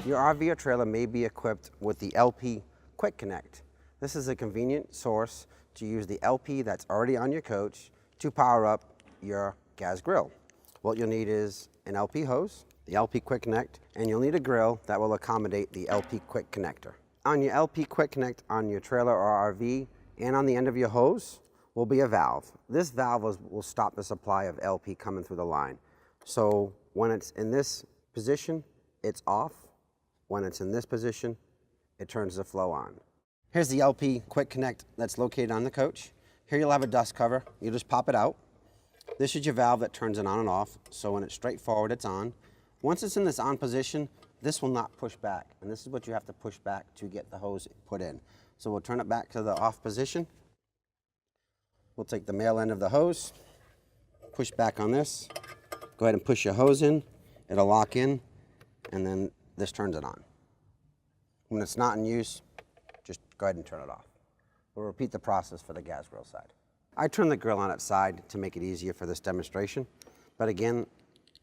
Your RV or trailer may be equipped with the LP Quick Connect. This is a convenient source to use the LP that's already on your coach to power up your gas grill. What you'll need is an LP hose, the LP Quick Connect, and you'll need a grill that will accommodate the LP Quick Connector. On your LP Quick Connect on your trailer or RV and on the end of your hose will be a valve. This valve will stop the supply of LP coming through the line. So when it's in this position, it's off. When it's in this position, it turns the flow on. Here's the LP Quick Connect that's located on the coach. Here you'll have a dust cover. You just pop it out. This is your valve that turns it on and off. So when it's straight forward, it's on. Once it's in this on position, this will not push back. And this is what you have to push back to get the hose put in. So we'll turn it back to the off position. We'll take the male end of the hose, push back on this. Go ahead and push your hose in. It'll lock in, and then this turns it on. When it's not in use, just go ahead and turn it off. We'll repeat the process for the gas grill side. I turn the grill on its side to make it easier for this demonstration. But again,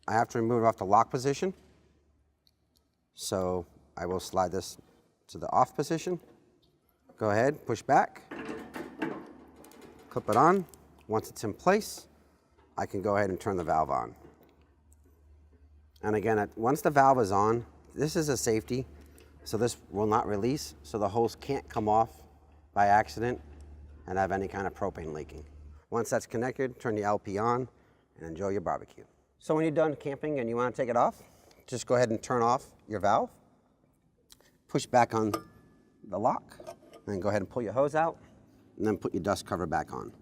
I have to remove it off the lock position. So I will slide this to the off position. Go ahead, push back, clip it on. Once it's in place, I can go ahead and turn the valve on. And again, once the valve is on, this is a safety, so this will not release, so the hose can't come off by accident and have any kind of propane leaking. Once that's connected, turn the LP on and enjoy your barbecue. So when you're done camping and you want to take it off, just go ahead and turn off your valve, push back on the lock, and then go ahead and pull your hose out, and then put your dust cover back on.